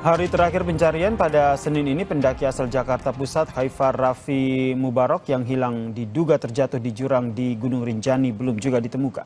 Hari terakhir pencarian pada Senin ini pendaki asal Jakarta Pusat Haifar Raffi Mubarok yang hilang diduga terjatuh di jurang di Gunung Rinjani belum juga ditemukan.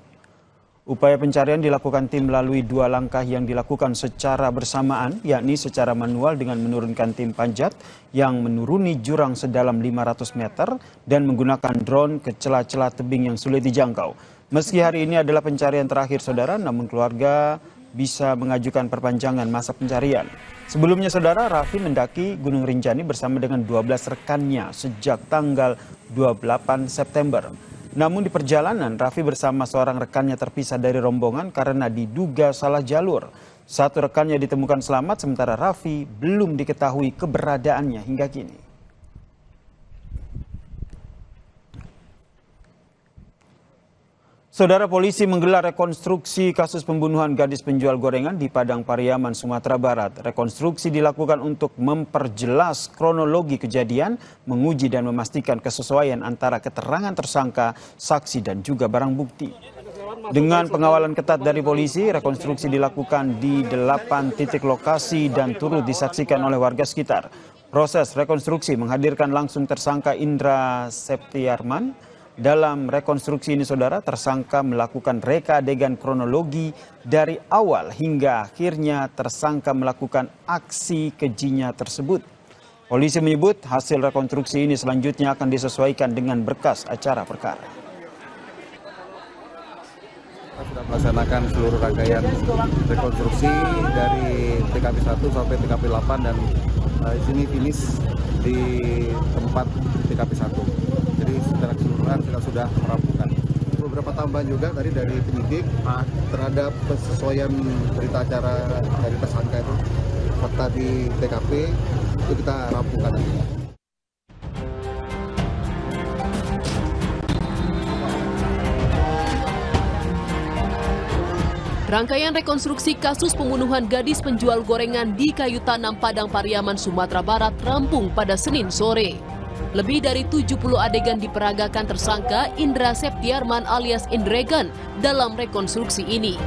Upaya pencarian dilakukan tim melalui dua langkah yang dilakukan secara bersamaan, yakni secara manual dengan menurunkan tim panjat yang menuruni jurang sedalam 500 meter dan menggunakan drone ke celah-celah tebing yang sulit dijangkau. Meski hari ini adalah pencarian terakhir saudara, namun keluarga bisa mengajukan perpanjangan masa pencarian. Sebelumnya saudara, Raffi mendaki Gunung Rinjani bersama dengan 12 rekannya sejak tanggal 28 September. Namun di perjalanan, Raffi bersama seorang rekannya terpisah dari rombongan karena diduga salah jalur. Satu rekannya ditemukan selamat, sementara Raffi belum diketahui keberadaannya hingga kini. Saudara, polisi menggelar rekonstruksi kasus pembunuhan gadis penjual gorengan di Padang Pariaman, Sumatera Barat. Rekonstruksi dilakukan untuk memperjelas kronologi kejadian, menguji dan memastikan kesesuaian antara keterangan tersangka, saksi dan juga barang bukti. Dengan pengawalan ketat dari polisi, rekonstruksi dilakukan di 8 titik lokasi dan turut disaksikan oleh warga sekitar. Proses rekonstruksi menghadirkan langsung tersangka Indra Septiarman. Dalam rekonstruksi ini saudara, tersangka melakukan reka adegan kronologi dari awal hingga akhirnya tersangka melakukan aksi kejinya tersebut. Polisi menyebut hasil rekonstruksi ini selanjutnya akan disesuaikan dengan berkas acara perkara. Kita sudah melaksanakan seluruh rangkaian rekonstruksi dari TKP 1 sampai TKP 8 dan sini finish di tempat TKP 1. Jadi secara keseluruhan kita sudah merampungkan. Beberapa tambahan juga tadi dari penyidik terhadap kesesuaian berita acara dari tersangka itu fakta di TKP itu kita rampungkan. Rangkaian rekonstruksi kasus pembunuhan gadis penjual gorengan di Kayu Tanam, Padang Pariaman, Sumatera Barat rampung pada Senin sore. Lebih dari 70 adegan diperagakan tersangka Indra Septiarman alias Indregan dalam rekonstruksi ini.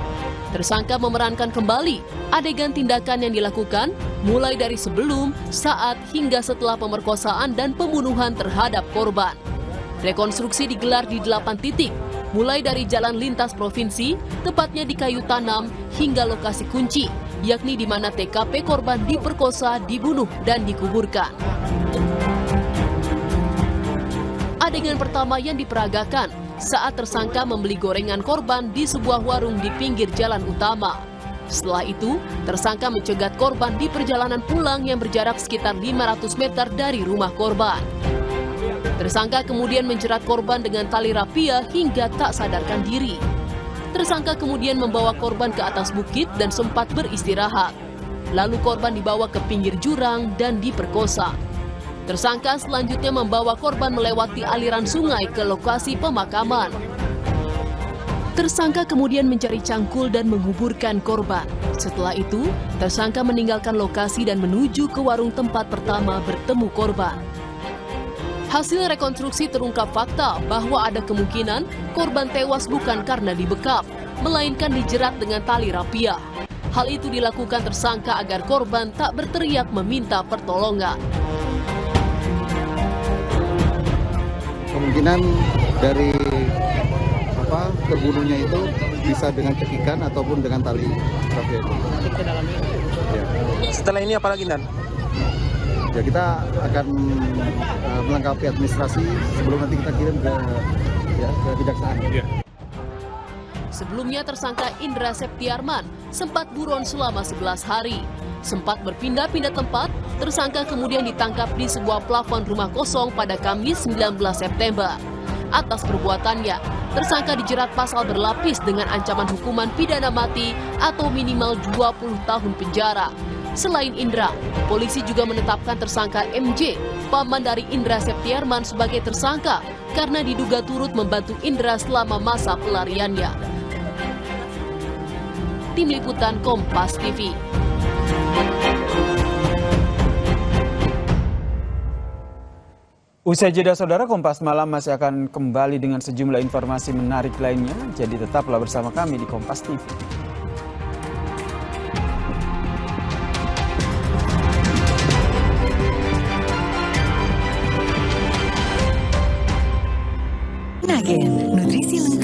Tersangka memerankan kembali adegan tindakan yang dilakukan mulai dari sebelum, saat, hingga setelah pemerkosaan dan pembunuhan terhadap korban. Rekonstruksi digelar di 8 titik, mulai dari jalan lintas provinsi, tepatnya di Kayu Tanam, hingga lokasi kunci, yakni di mana TKP korban diperkosa, dibunuh, dan dikuburkan. Adegan pertama yang diperagakan saat tersangka membeli gorengan korban di sebuah warung di pinggir jalan utama. Setelah itu, tersangka mencegat korban di perjalanan pulang yang berjarak sekitar 500 meter dari rumah korban. Tersangka kemudian menjerat korban dengan tali rapia hingga tak sadarkan diri. Tersangka kemudian membawa korban ke atas bukit dan sempat beristirahat. Lalu korban dibawa ke pinggir jurang dan diperkosa. Tersangka selanjutnya membawa korban melewati aliran sungai ke lokasi pemakaman. Tersangka kemudian mencari cangkul dan menguburkan korban. Setelah itu, tersangka meninggalkan lokasi dan menuju ke warung tempat pertama bertemu korban. Hasil rekonstruksi terungkap fakta bahwa ada kemungkinan korban tewas bukan karena dibekap, melainkan dijerat dengan tali rapia. Hal itu dilakukan tersangka agar korban tak berteriak meminta pertolongan. Kemungkinan dari terbunuhnya itu bisa dengan cekikan ataupun dengan tali rapia itu. Ya. Setelah ini apa lagi, Dan? Ya, kita akan melengkapi administrasi sebelum nanti kita kirim ke kejaksaan. Ya. Sebelumnya tersangka Indra Septiarman sempat buron selama 11 hari. Sempat berpindah-pindah tempat, tersangka kemudian ditangkap di sebuah plafon rumah kosong pada Kamis 19 September. Atas perbuatannya, tersangka dijerat pasal berlapis dengan ancaman hukuman pidana mati atau minimal 20 tahun penjara. Selain Indra, polisi juga menetapkan tersangka MJ, paman dari Indra Septiarman sebagai tersangka karena diduga turut membantu Indra selama masa pelariannya. Tim Liputan Kompas TV. Usai jeda saudara, Kompas Malam masih akan kembali dengan sejumlah informasi menarik lainnya. Jadi tetaplah bersama kami di Kompas TV. Nagen, nutrisi lengkap.